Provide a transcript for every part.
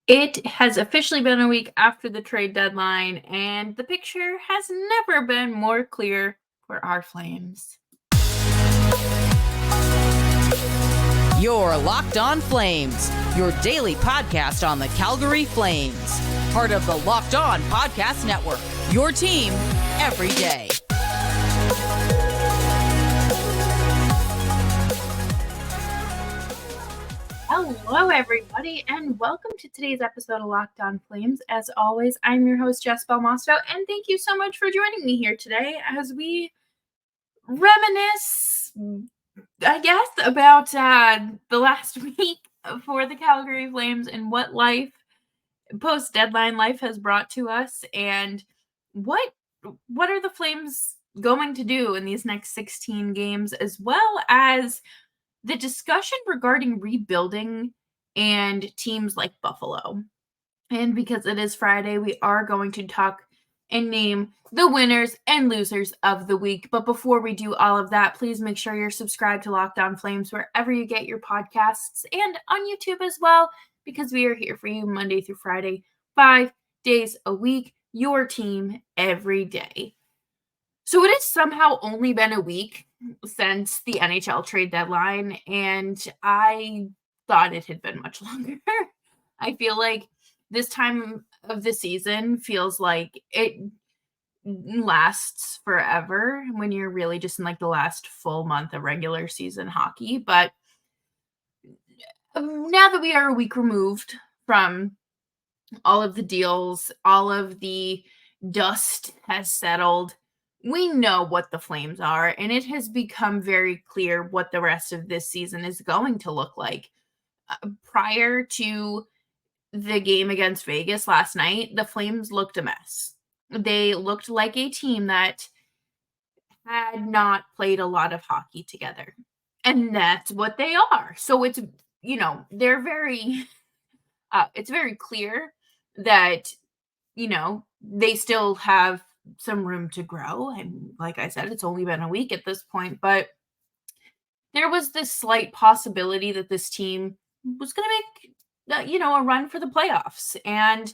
It has officially been a week after the trade deadline, and the picture has never been more clear for our Flames. You're Locked On Flames, your daily podcast on the Calgary Flames. Part of the Locked On Podcast Network, your team every day. Hello, everybody, and welcome to today's episode of Locked On Flames. As always, I'm your host, Jess Belmosto, and thank you so much for joining me here today as we reminisce, I guess, about the last week for the Calgary Flames and what life, post-deadline life, has brought to us, and what are the Flames going to do in these next 16 games, as well as the discussion regarding rebuilding and teams like Buffalo. And because it is Friday, we are going to talk and name the winners and losers of the week. But before we do all of that, please make sure you're subscribed to Locked On Flames wherever you get your podcasts and on YouTube as well, because we are here for you Monday through Friday, 5 days a week, your team every day. So it has somehow only been a week since the NHL trade deadline, and I thought it had been much longer. I feel like this time of the season feels like it lasts forever when you're really just in like the last full month of regular season hockey. But now that we are a week removed from all of the deals, all of the dust has settled, we know what the Flames are, and it has become very clear what the rest of this season is going to look like. Prior to the game against Vegas last night, the Flames looked a mess. They looked like a team that had not played a lot of hockey together. And that's what they are. So it's, they're very, it's very clear that, they still have some room to grow. And like I said, it's only been a week at this point, but there was this slight possibility that this team was going to make, a run for the playoffs. And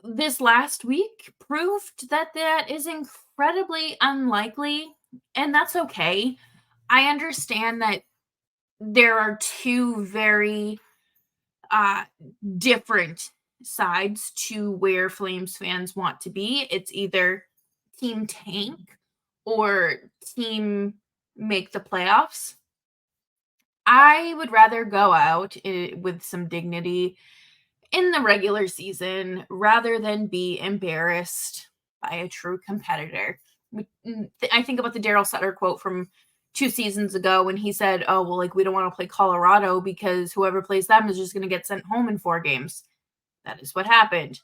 this last week proved that that is incredibly unlikely, and that's okay. I understand that there are two very different sides to where Flames fans want to be. It's either team tank or team make the playoffs. I would rather go out with some dignity in the regular season rather than be embarrassed by a true competitor. I think about the Daryl Sutter quote from 2 seasons ago when he said, oh, well, we don't want to play Colorado because whoever plays them is just going to get sent home in 4 games. That is what happened.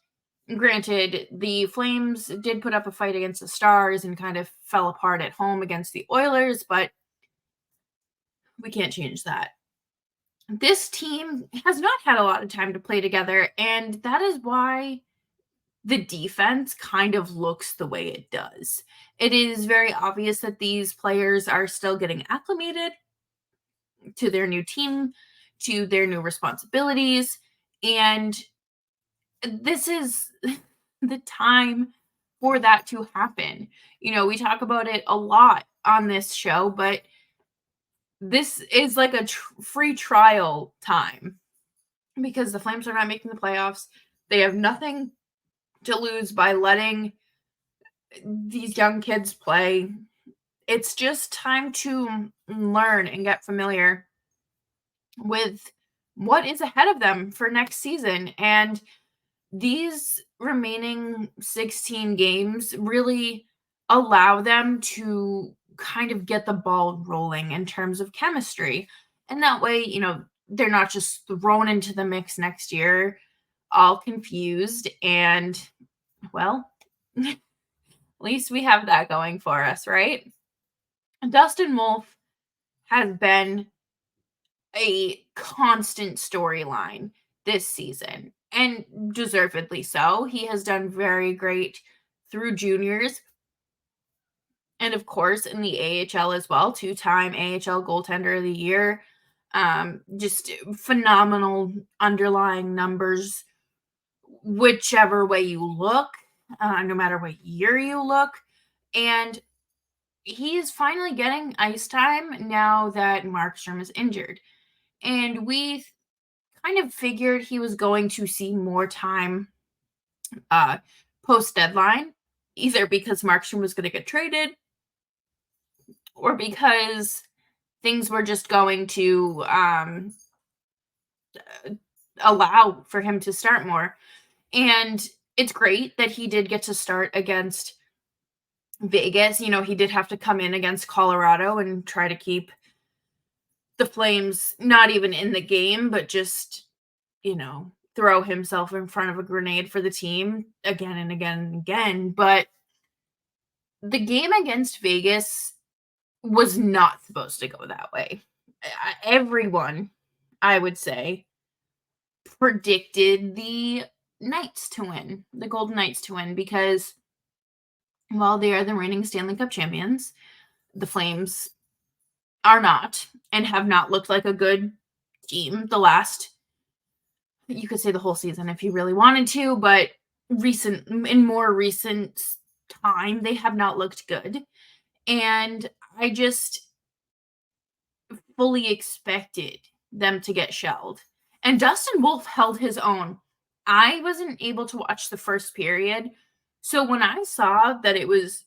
Granted, the Flames did put up a fight against the Stars and kind of fell apart at home against the Oilers, but we can't change that. This team has not had a lot of time to play together, and that is why the defense kind of looks the way it does. It is very obvious that these players are still getting acclimated to their new team, to their new responsibilities, and this is the time for that to happen. We talk about it a lot on this show, but this is like a free trial time because the Flames are not making the playoffs. They have nothing to lose by letting these young kids play. It's just time to learn and get familiar with what is ahead of them for next season. And these remaining 16 games really allow them to kind of get the ball rolling in terms of chemistry. And that way, they're not just thrown into the mix next year all confused. And, well, at least we have that going for us, right? Dustin Wolf has been a constant storyline this season, and deservedly so. He has done very great through juniors, and of course in the AHL as well. 2-time AHL goaltender of the year. Just phenomenal underlying numbers, whichever way you look, no matter what year you look. And he is finally getting ice time now that Markstrom is injured. And we kind of figured he was going to see more time post deadline, either because Markstrom was going to get traded or because things were just going to allow for him to start more. And it's great that he did get to start against Vegas. You know, he did have to come in against Colorado and try to keep the Flames not even in the game, but just, you know, throw himself in front of a grenade for the team again and again and again. But the game against Vegas was not supposed to go that way. Everyone, I would say, predicted the Knights to win, the Golden Knights to win, because while they are the reigning Stanley Cup champions, the Flames are not and have not looked like a good team the last, you could say the whole season if you really wanted to, but in more recent time, they have not looked good. And I just fully expected them to get shelled. And Dustin Wolf held his own. I wasn't able to watch the first period. So when I saw that it was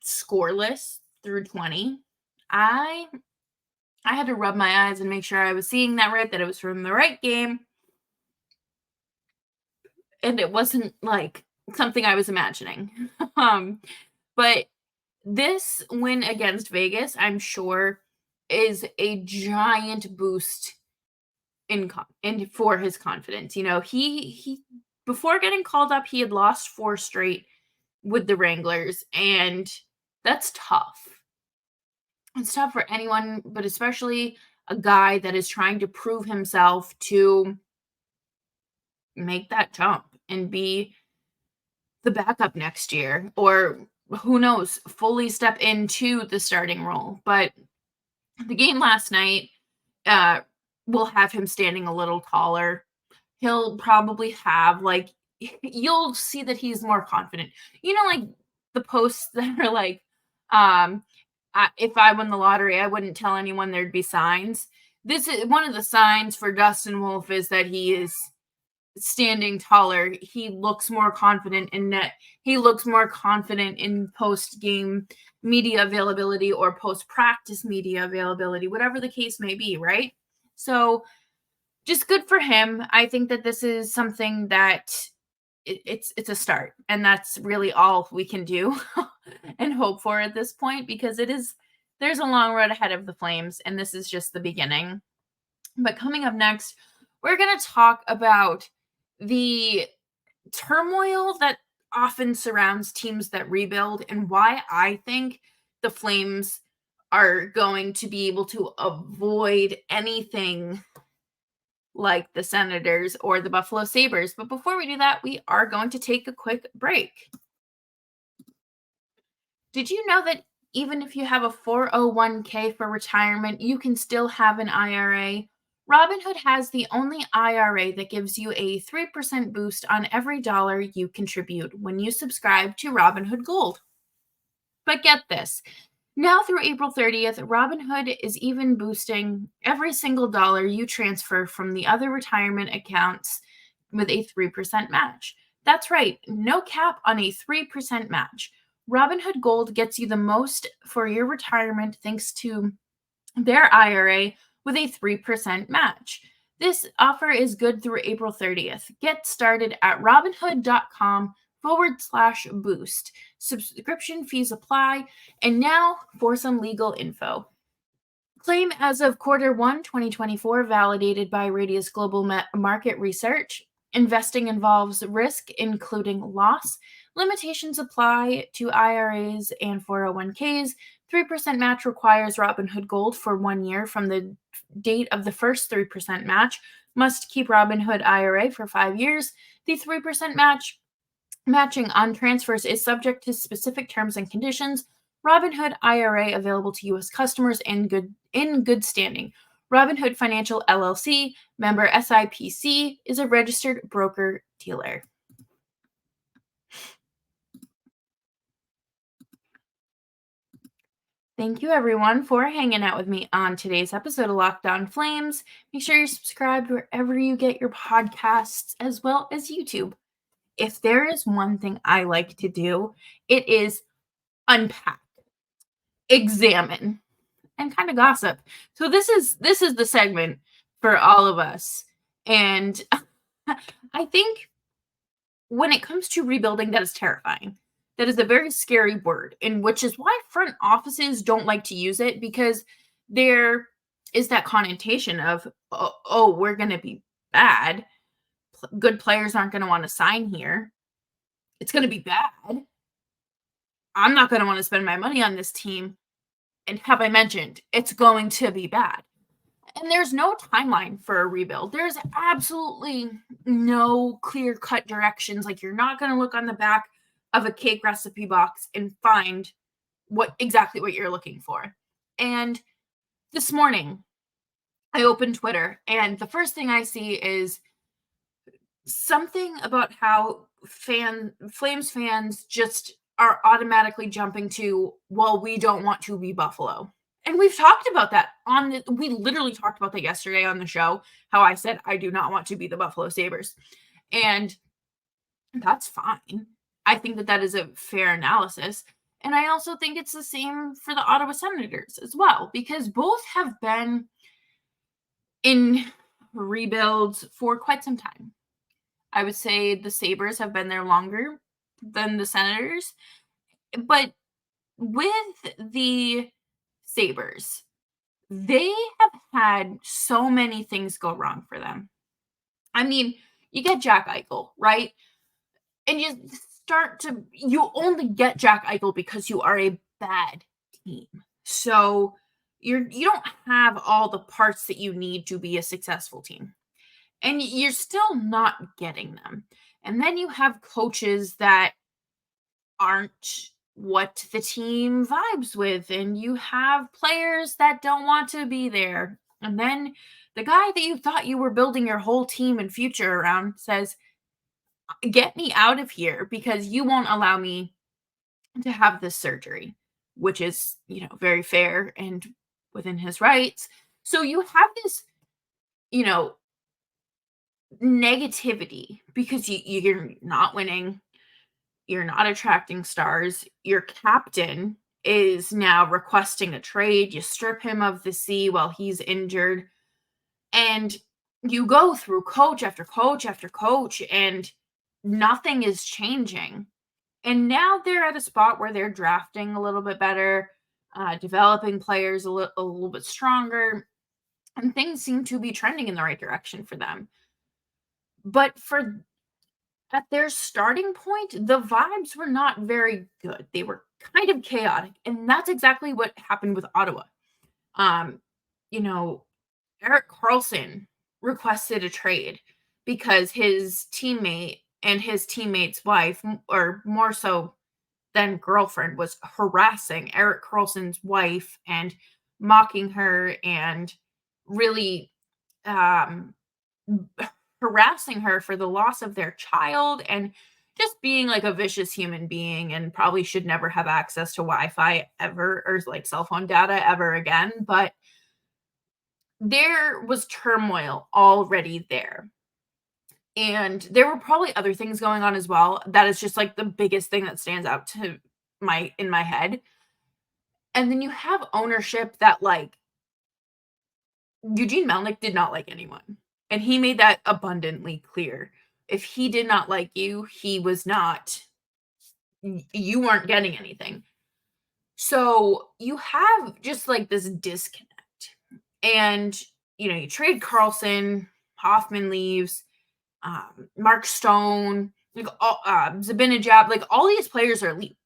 scoreless through 20, I had to rub my eyes and make sure I was seeing that right, that it was from the right game. And it wasn't like something I was imagining. But this win against Vegas, I'm sure, is a giant boost in for his confidence. You know, he before getting called up, he had lost 4 straight with the Wranglers, and that's tough. It's tough for anyone, but especially a guy that is trying to prove himself to make that jump and be the backup next year, or who knows, fully step into the starting role. But the game last night will have him standing a little taller. He'll probably have, like, you'll see that he's more confident. You know, like the posts that are like, if I won the lottery, I wouldn't tell anyone there'd be signs. This is one of the signs for Dustin Wolf, is that he is standing taller. He looks more confident in net. He looks more confident in post-game media availability or post-practice media availability, whatever the case may be, right? So just good for him. I think that this is something that it's a start, and that's really all we can do and hope for at this point, because there's a long road ahead of the Flames, and this is just the beginning. But coming up next, we're going to talk about the turmoil that often surrounds teams that rebuild, and why I think the Flames are going to be able to avoid anything like the Senators or the Buffalo Sabres. But before we do that, we are going to take a quick break. Did you know that even if you have a 401k for retirement, you can still have an IRA? Robinhood has the only IRA that gives you a 3% boost on every dollar you contribute when you subscribe to Robinhood Gold. But get this, now through April 30th, Robinhood is even boosting every single dollar you transfer from the other retirement accounts with a 3% match. That's right, no cap on a 3% match. Robinhood Gold gets you the most for your retirement thanks to their IRA with a 3% match. This offer is good through April 30th. Get started at robinhood.com/boost. Subscription fees apply. And now for some legal info. Claim as of Q1 2024, validated by Radius Global Market Research. Investing involves risk, including loss. Limitations apply to IRAs and 401ks. 3% match requires Robinhood Gold for 1 year from the date of the first 3% match. Must keep Robinhood IRA for 5 years. The 3% matching on transfers is subject to specific terms and conditions. Robinhood IRA available to U.S. customers in good standing. Robinhood Financial LLC, member SIPC, is a registered broker-dealer. Thank you, everyone, for hanging out with me on today's episode of Locked On Flames. Make sure you're subscribed wherever you get your podcasts, as well as YouTube. If there is one thing I like to do, it is unpack, examine, and kind of gossip. So this is the segment for all of us. And I think when it comes to rebuilding, that is terrifying. That is a very scary word, and which is why front offices don't like to use it, because there is that connotation of, oh, we're going to be bad. Good players aren't going to want to sign here. It's going to be bad. I'm not going to want to spend my money on this team. And have I mentioned, it's going to be bad. And there's no timeline for a rebuild. There's absolutely no clear-cut directions. Like, you're not going to look on the back of a cake recipe box and find exactly what you're looking for. And this morning, I opened Twitter, and the first thing I see is something about how Flames fans just are automatically jumping to, well, we don't want to be Buffalo. And we've talked about that we literally talked about that yesterday on the show, how I said I do not want to be the Buffalo Sabres. And that's fine. I think that is a fair analysis. And I also think it's the same for the Ottawa Senators as well, because both have been in rebuilds for quite some time. I would say the Sabres have been there longer than the Senators. But with the Sabres, they have had so many things go wrong for them. I mean, you get Jack Eichel, right? And you only get Jack Eichel because you are a bad team. So you don't have all the parts that you need to be a successful team. And you're still not getting them. And then you have coaches that aren't what the team vibes with, and you have players that don't want to be there. And then the guy that you thought you were building your whole team and future around says, get me out of here because you won't allow me to have this surgery, which is, very fair and within his rights. So you have this, negativity because you're not winning. You're not attracting stars. Your captain is now requesting a trade. You strip him of the C while he's injured. And you go through coach after coach after coach, and nothing is changing. And now they're at a spot where they're drafting a little bit better, developing players a little bit stronger, and things seem to be trending in the right direction for them. But at their starting point, the vibes were not very good. They were kind of chaotic. And that's exactly what happened with Ottawa. Erik Karlsson requested a trade because his teammate and his teammate's wife, or more so than girlfriend, was harassing Erik Karlsson's wife and mocking her and really harassing her for the loss of their child and just being like a vicious human being, and probably should never have access to Wi-Fi ever, or like cell phone data ever again. But there was turmoil already there. And there were probably other things going on as well. That is just like the biggest thing that stands out in my head. And then you have ownership that, like, Eugene Melnyk did not like anyone. And he made that abundantly clear. If he did not like you, you weren't getting anything. So you have just like this disconnect. And, you trade Karlsson, Hoffman leaves, Mark Stone, Zabinajad, like all these players are leaving.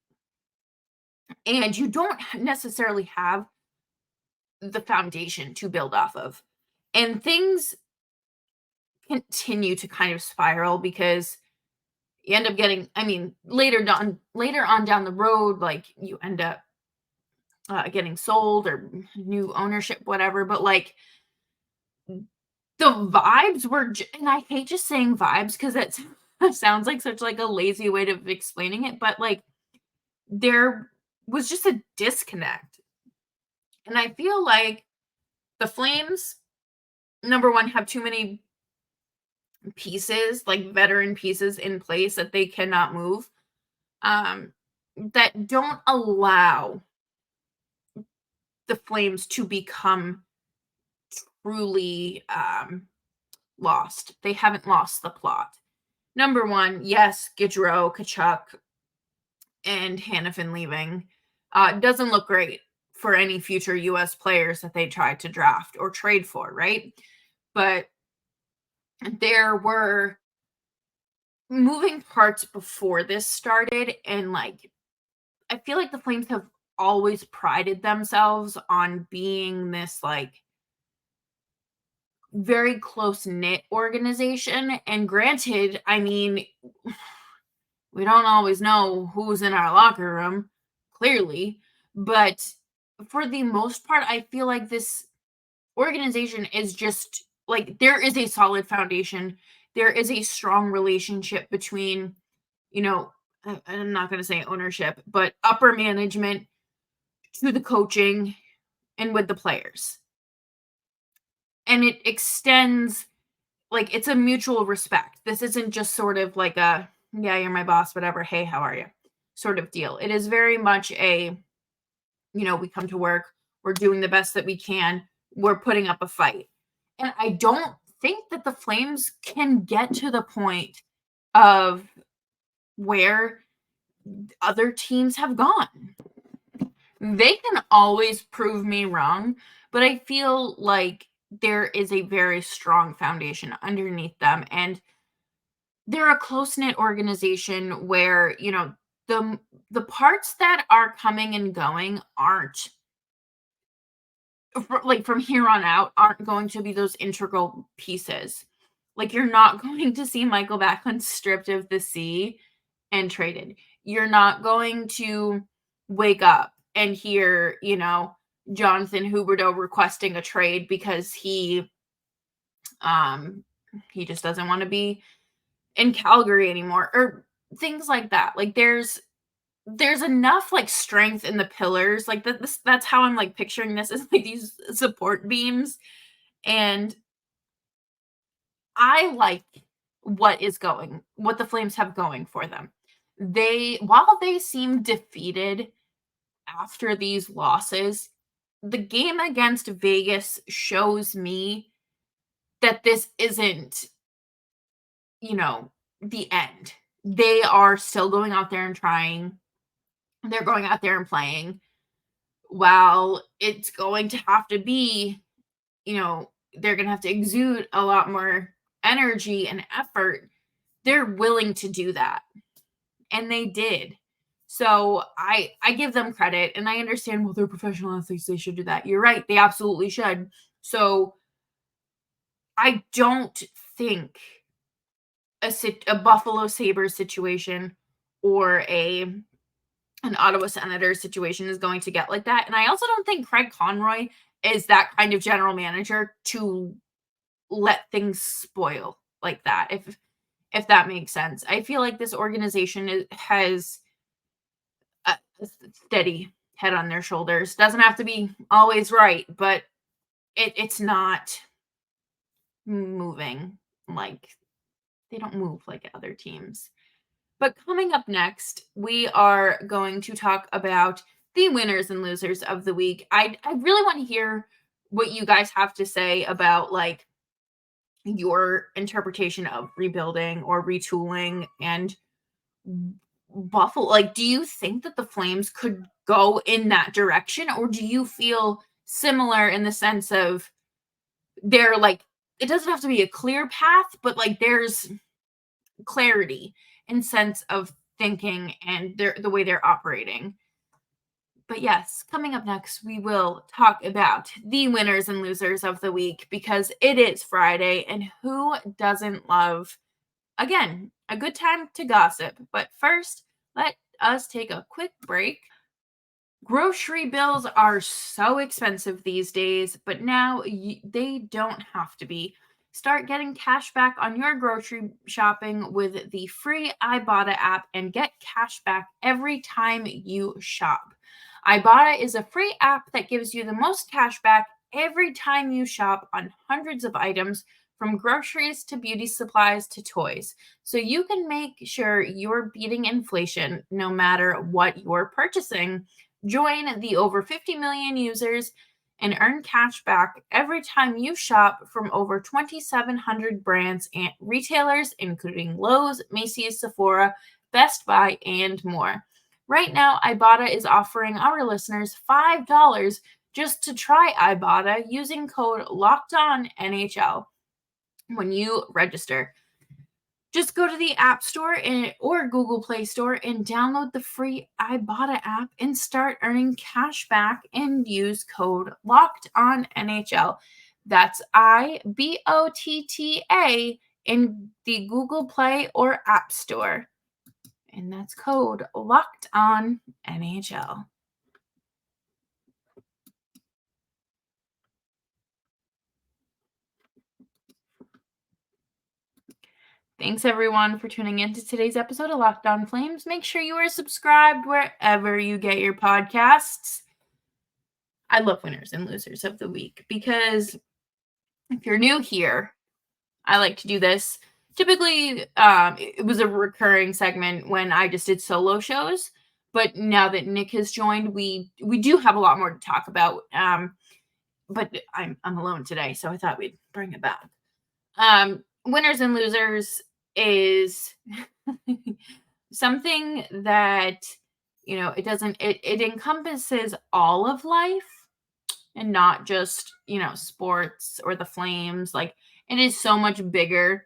And you don't necessarily have the foundation to build off of. And things continue to kind of spiral because you end up getting, later on down the road, like you end up getting sold or new ownership, whatever. But like the vibes were, and I hate just saying vibes because it sounds like such like a lazy way of explaining it, but like there was just a disconnect. And I feel like the Flames, number one, have too many pieces, like veteran pieces in place that they cannot move, that don't allow the Flames to become truly lost. They haven't lost the plot. Number one, yes, Gaudreau, Kachuk, and Hannafin leaving doesn't look great for any future U.S. players that they try to draft or trade for, right? But there were moving parts before this started, and like I feel like the Flames have always prided themselves on being this like very close-knit organization. And granted, I mean, we don't always know who's in our locker room, clearly, but for the most part, I feel like this organization is just like there is a solid foundation. There is a strong relationship between, you know, I'm not going to say ownership, but upper management to the coaching and with the players. And it extends, like, it's a mutual respect. This isn't just sort of like a, yeah, you're my boss, whatever. Hey, how are you? Sort of deal. It is very much a, we come to work, we're doing the best that we can, we're putting up a fight. And I don't think that the Flames can get to the point of where other teams have gone. They can always prove me wrong, but I feel like there is a very strong foundation underneath them, and they're a close-knit organization where, the parts that are coming and going aren't like from here on out aren't going to be those integral pieces. Like you're not going to see Michael Backlund stripped of the C and traded. You're not going to wake up and hear, Jonathan Huberdeau requesting a trade because he just doesn't want to be in Calgary anymore or things like that. Like there's enough like strength in the pillars. Like that's how I'm like picturing this as like these support beams. And I like what the Flames have going for them. While they seem defeated after these losses, the game against Vegas shows me that this isn't, the end. They are still going out there and trying. They're going out there and playing. While it's going to have to be, they're going to have to exude a lot more energy and effort. They're willing to do that. And they did. So I give them credit, and I understand, well, they're professional athletes, they should do that. You're right. They absolutely should. So I don't think a Buffalo Sabres situation or an Ottawa Senators situation is going to get like that. And I also don't think Craig Conroy is that kind of general manager to let things spoil like that, if that makes sense. I feel like this organization has a steady head on their shoulders. Doesn't have to be always right, but it's not moving like they don't move like other teams. But coming up next, we are going to talk about the winners and losers of the week. I really want to hear what you guys have to say about like your interpretation of rebuilding or retooling and Buffalo. Like, do you think that the Flames could go in that direction, or do you feel similar in the sense of they're like, it doesn't have to be a clear path, but like there's clarity and sense of thinking and the way they're operating. But yes, coming up next, we will talk about the winners and losers of the week because it is Friday, and who doesn't love, again, a good time to gossip. But first, let us take a quick break. Grocery bills are so expensive these days, but now they don't have to be. Start getting cash back on your grocery shopping with the free Ibotta app and get cash back every time you shop. Ibotta is a free app that gives you the most cash back every time you shop on hundreds of items, from groceries to beauty supplies to toys. So you can make sure you're beating inflation no matter what you're purchasing. Join the over 50 million users and earn cash back every time you shop from over 2,700 brands and retailers, including Lowe's, Macy's, Sephora, Best Buy, and more. Right now, Ibotta is offering our listeners $5 just to try Ibotta using code LOCKEDONNHL when you register. Just go to the App Store or Google Play Store and download the free Ibotta app and start earning cash back and use code LOCKEDONNHL. That's IBOTTA in the Google Play or App Store. And that's code LOCKEDONNHL. Thanks, everyone, for tuning in to today's episode of Locked On Flames. Make sure you are subscribed wherever you get your podcasts. I love winners and losers of the week because if you're new here, I like to do this. Typically, it was a recurring segment when I just did solo shows. But now that Nick has joined, we do have a lot more to talk about. But I'm alone today, so I thought we'd bring it back. Winners and losers is something that, it encompasses all of life and not just, sports or the Flames. Like, it is so much bigger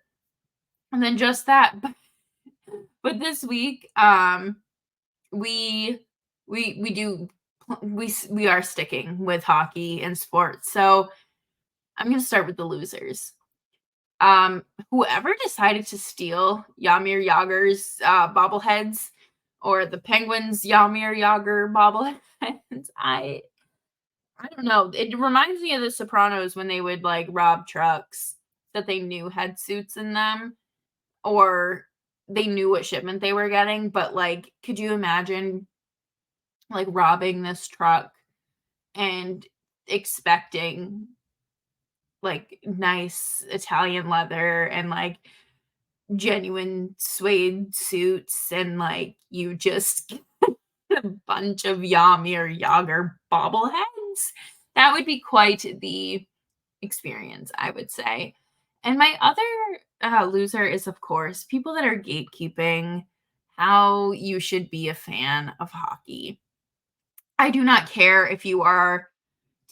than just that. But this week, we are sticking with hockey and sports. So I'm going to start with the losers. Whoever decided to steal Jaromir Jagr's bobbleheads, or the Penguins Jaromir Jagr bobbleheads, I don't know. It reminds me of The Sopranos when they would like rob trucks that they knew had suits in them, or they knew what shipment they were getting. But like, could you imagine like robbing this truck and expecting like nice Italian leather and like genuine suede suits, and like you just get a bunch of Jaromir Jagr bobbleheads? That would be quite the experience, I would say. And my other loser is, of course, people that are gatekeeping how you should be a fan of hockey. I do not care if you are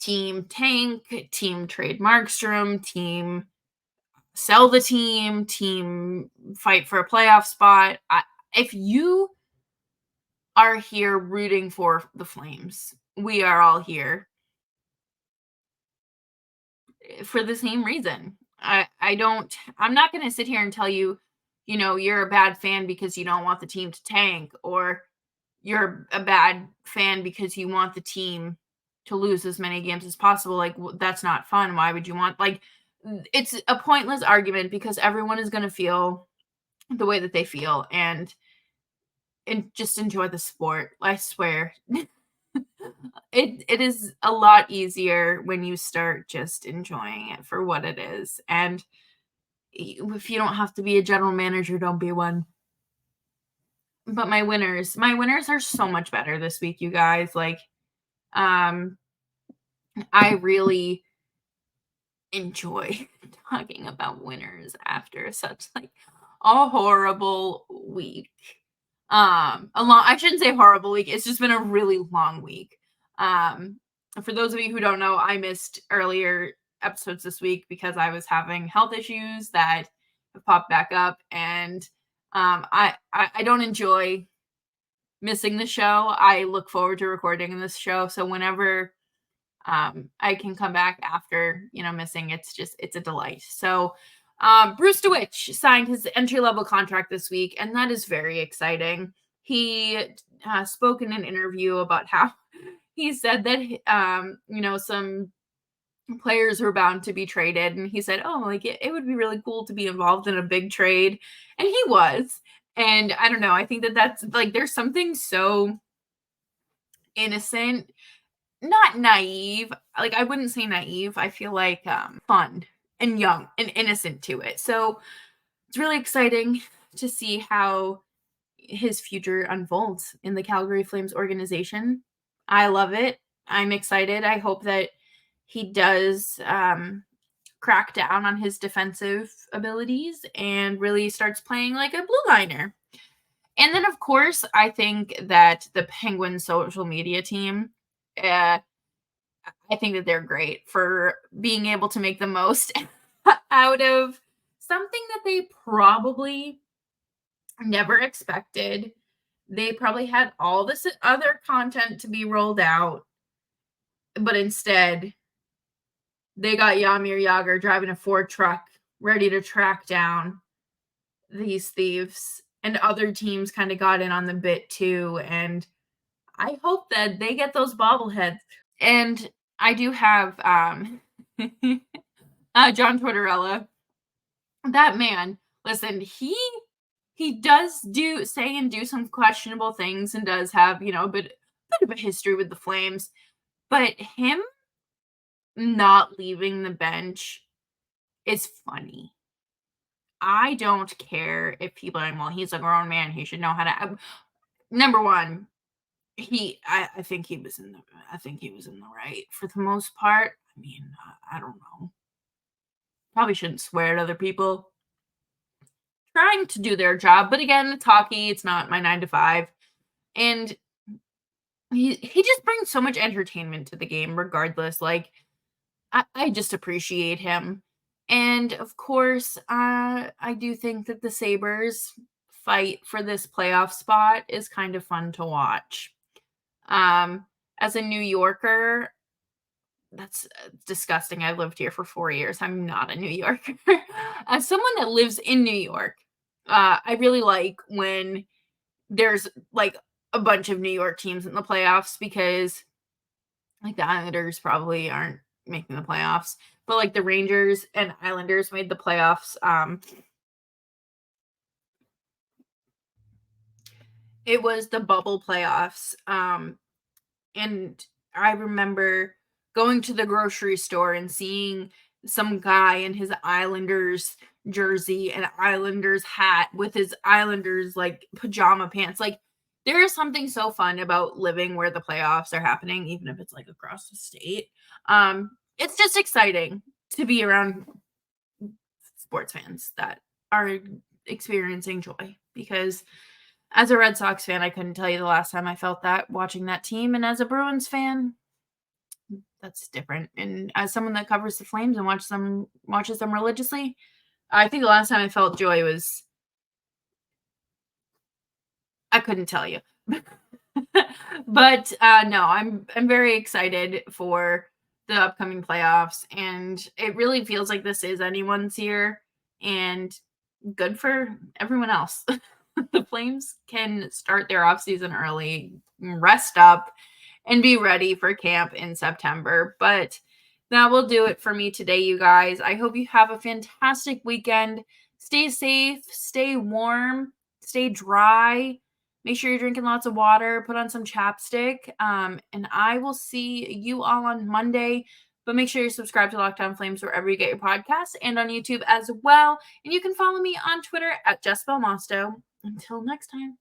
Team Tank, Team Trade Markstrom, Team Sell the Team Fight for a playoff spot. If you are here rooting for the Flames, we are all here for the same reason. I'm not going to sit here and tell you, you're a bad fan because you don't want the team to tank, or you're a bad fan because you want the team to lose as many games as possible. Like, that's not fun. Why would you want, like, it's a pointless argument because everyone is going to feel the way that they feel, and just enjoy the sport. I swear. It is a lot easier when you start just enjoying it for what it is. And if you don't have to be a general manager, don't be one. But my winners are so much better this week, you guys. Like, I really enjoy talking about winners after such like a horrible week. I shouldn't say horrible week. It's just been a really long week. For those of you who don't know, I missed earlier episodes this week because I was having health issues that have popped back up, and I don't enjoy missing the show. I look forward to recording this show, so whenever I can come back after missing, it's a delight. So Bruce DeWitch signed his entry-level contract this week, and that is very exciting. He spoke in an interview about how he said that some players were bound to be traded. And he said, oh, like it would be really cool to be involved in a big trade. And he was. And I don't know. I think that's like, there's something so innocent, not naive. Like, I wouldn't say naive. I feel like fun and young and innocent to it. So it's really exciting to see how his future unfolds in the Calgary Flames organization. I love it. I'm excited. I hope that he does crack down on his defensive abilities and really starts playing like a blue liner. And then, of course, I think that the Penguins social media team, I think that they're great for being able to make the most out of something that they probably never expected. They probably had all this other content to be rolled out, but instead they got Jaromir Jagr driving a Ford truck ready to track down these thieves, and other teams kind of got in on the bit too. And I hope that they get those bobbleheads. And I do have John Tortorella. That man, listen, he does say and do some questionable things and does have, a bit of a history with the Flames. But him not leaving the bench is funny. I don't care if people are like, well, he's a grown man. He should know how to. Number one, I think he was in the right for the most part. I mean, I don't know. Probably shouldn't swear at other people. Trying to do their job, but again, it's hockey. It's not my 9 to 5, and he just brings so much entertainment to the game, regardless. Like, I just appreciate him. And of course, I do think that the Sabres fight for this playoff spot is kind of fun to watch. As a New Yorker, that's disgusting. I lived here for 4 years. I'm not a New Yorker. As someone that lives in New York, I really like when there's like a bunch of New York teams in the playoffs, because like the Islanders probably aren't making the playoffs, but like the Rangers and Islanders made the playoffs. It was the bubble playoffs. And I remember going to the grocery store and seeing some guy in his Islanders jersey and Islanders hat with his Islanders like pajama pants. Like, there is something so fun about living where the playoffs are happening, even if it's like across the state. It's just exciting to be around sports fans that are experiencing joy, because as a Red Sox fan, I couldn't tell you the last time I felt that watching that team. And as a Bruins fan, that's different. And as someone that covers the Flames and watches them religiously, I think the last time I felt joy was, I couldn't tell you. But no, I'm very excited for the upcoming playoffs, and it really feels like this is anyone's year, and good for everyone else. The Flames can start their offseason early, rest up, and be ready for camp in September. But that will do it for me today, you guys. I hope you have a fantastic weekend. Stay safe, stay warm, stay dry. Make sure you're drinking lots of water, put on some chapstick, and I will see you all on Monday. But make sure you're subscribed to Locked On Flames wherever you get your podcasts, and on YouTube as well. And you can follow me on Twitter at Jess Belmosto. Until next time.